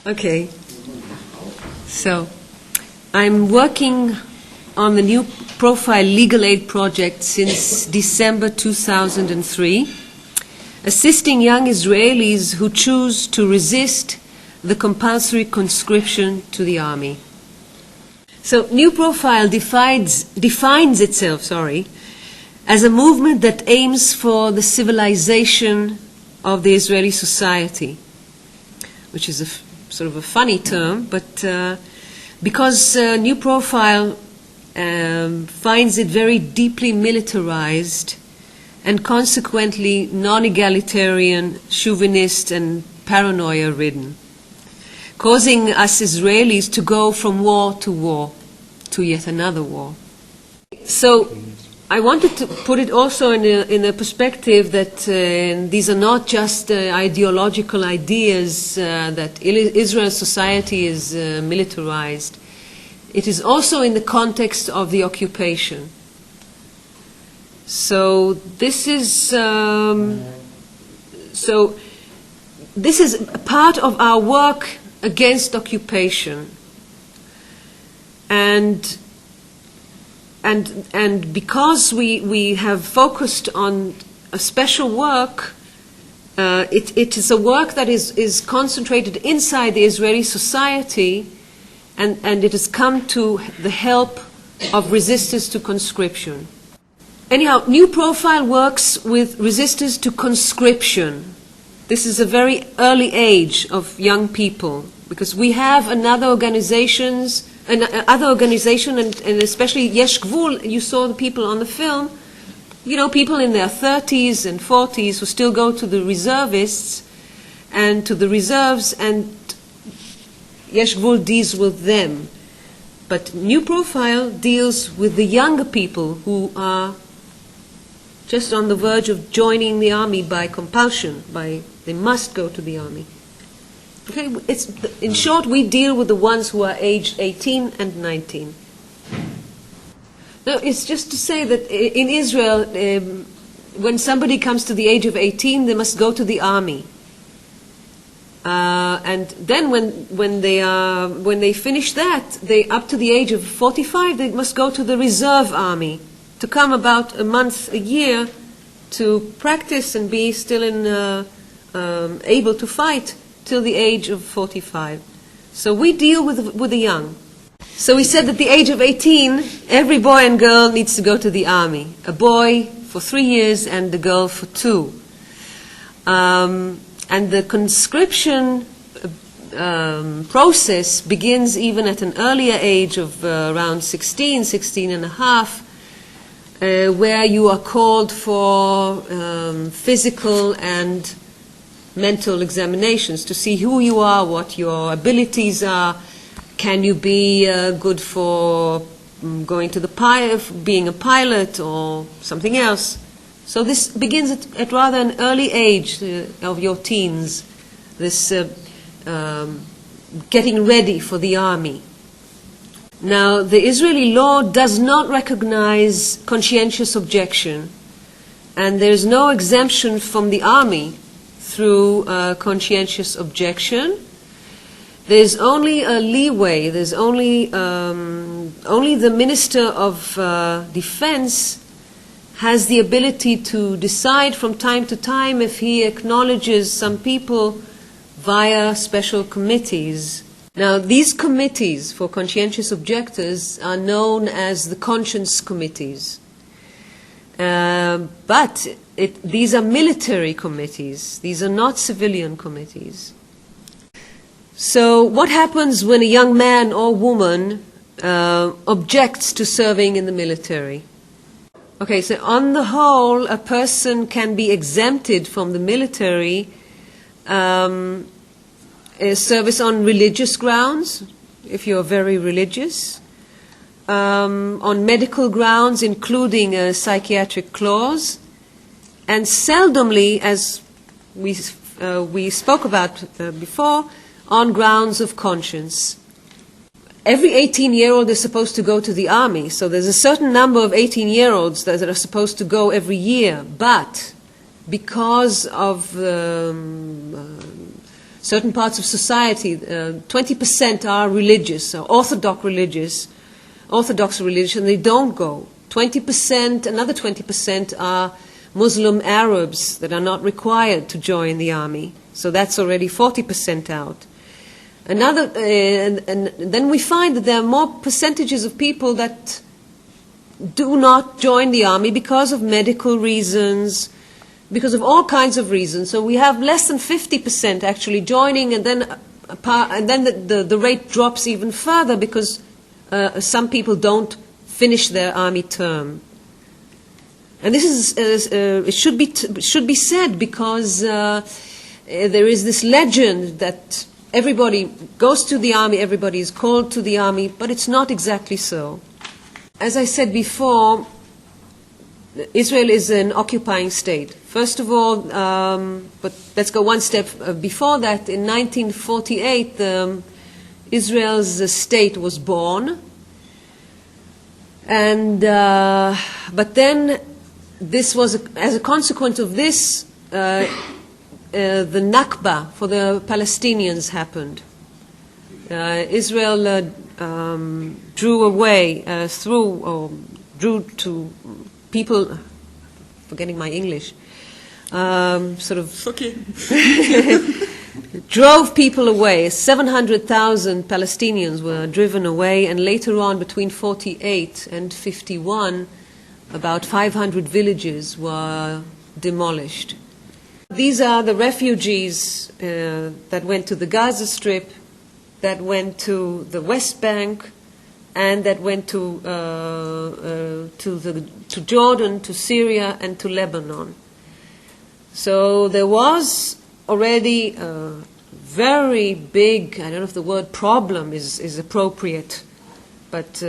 Okay. So, I'm working on the new profile legal aid project since December 2003, assisting young Israelis who choose to resist the compulsory conscription to the army. So, New Profile defines itself, as a movement that aims for the civilization of the Israeli society, which is sort of a funny term, but because New Profile finds it very deeply militarized and consequently non-egalitarian, chauvinist and paranoia-ridden, causing us Israelis to go from war, to yet another war. So I wanted to put it also in a perspective that these are not just ideological ideas that Israel's society is militarized. It is also in the context of the occupation. So this is a part of our work against occupation, and because we have focused on a special work, it is a work that is concentrated inside the Israeli society, and it has come to the help of resistors to conscription. Anyhow, New Profile works with resistors to conscription. This is a very early age of young people, because we have another organization, and especially Yesh Gvul, you saw the people on the film, people in their 30s and 40s who still go to the reservists and to the reserves, and Yesh Gvul deals with them. But New Profile deals with the younger people who are just on the verge of joining the army by compulsion, they must go to the army. Okay, in short, we deal with the ones who are aged 18 and 19. Now, it's just to say that in Israel, when somebody comes to the age of 18, they must go to the army. And then when they finish that, up to the age of 45, they must go to the reserve army, to come about a month, a year, to practice and be still able to fight till the age of 45. So we deal with the young. So we said that at the age of 18, every boy and girl needs to go to the army. A boy for 3 years and a girl for 2. And the conscription process begins even at an earlier age of around 16 and a half, where you are called for physical and mental examinations to see who you are, what your abilities are. Can you be good for going to being a pilot or something else? So this begins at rather an early age of your teens, this getting ready for the army. Now, the Israeli law does not recognize conscientious objection, and there is no exemption from the army through conscientious objection. There's only a leeway. There's only the Minister of Defense has the ability to decide from time to time if he acknowledges some people via special committees. Now, these committees for conscientious objectors are known as the conscience committees. But these are military committees. These are not civilian committees. So what happens when a young man or woman objects to serving in the military? Okay, so on the whole, a person can be exempted from the military service on religious grounds, if you're very religious, on medical grounds, including a psychiatric clause, and seldomly, as we spoke about before, on grounds of conscience. Every 18-year-old is supposed to go to the army, so there's a certain number of 18-year-olds that are supposed to go every year, but because of certain parts of society, 20% are religious, Orthodox religion, they don't go. 20%, another 20% are Muslim Arabs that are not required to join the army. So that's already 40% out. Another, and then we find that there are more percentages of people that do not join the army because of medical reasons, because of all kinds of reasons. So we have less than 50% actually joining, and then the rate drops even further because some people don't finish their army term. And this is it should be said because there is this legend that everybody goes to the army, everybody is called to the army, but it's not exactly so. As I said before, Israel is an occupying state. First of all, but let's go one step before that. In 1948, Israel's state was born, and but then this was as a consequence of this. The Nakba for the Palestinians happened. Israel drew away drew to people, forgetting my English, Okay. drove people away. 700,000 Palestinians were driven away, and later on, between 48 and 51, about 500 villages were demolished. These are the refugees that went to the Gaza Strip, that went to the West Bank, and that went to Jordan, to Syria, and to Lebanon. So there was already a very big, I don't know if the word problem is appropriate, but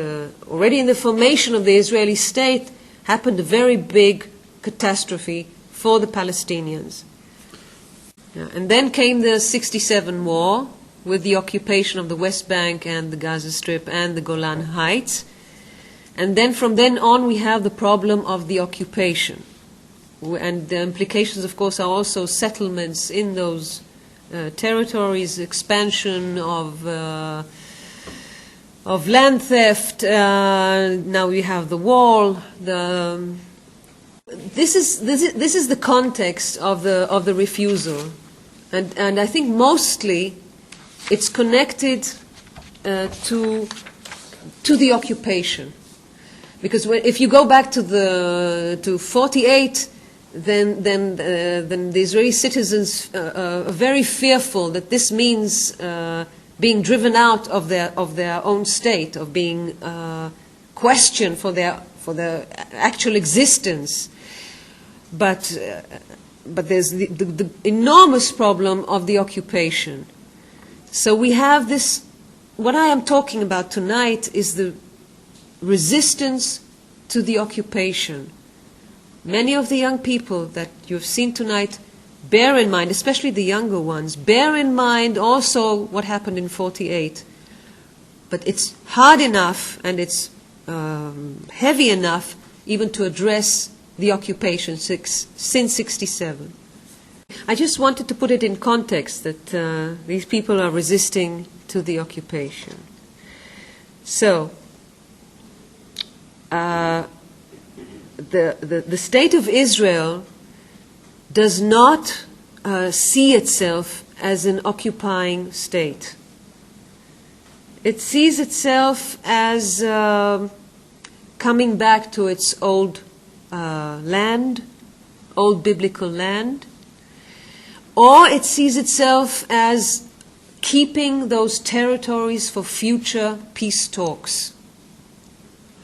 already in the formation of the Israeli state happened a very big catastrophe for the Palestinians. And then came the 67 war with the occupation of the West Bank and the Gaza Strip and the Golan Heights. And then from then on we have the problem of the occupation. And the implications, of course, are also settlements in those territories, expansion of land theft. Now we have the wall. This is the context of the refusal, and I think mostly it's connected to the occupation, because if you go back to 48. Then the Israeli citizens are very fearful that this means being driven out of their own state, of being questioned for their actual existence. But there's the enormous problem of the occupation. So we have this. What I am talking about tonight is the resistance to the occupation. Many of the young people that you've seen tonight bear in mind, especially the younger ones, bear in mind also what happened in 48. But it's hard enough and it's heavy enough even to address the occupation since 67. I just wanted to put it in context that these people are resisting to the occupation. So, the state of Israel does not see itself as an occupying state. It sees itself as coming back to its old land, old biblical land, or it sees itself as keeping those territories for future peace talks.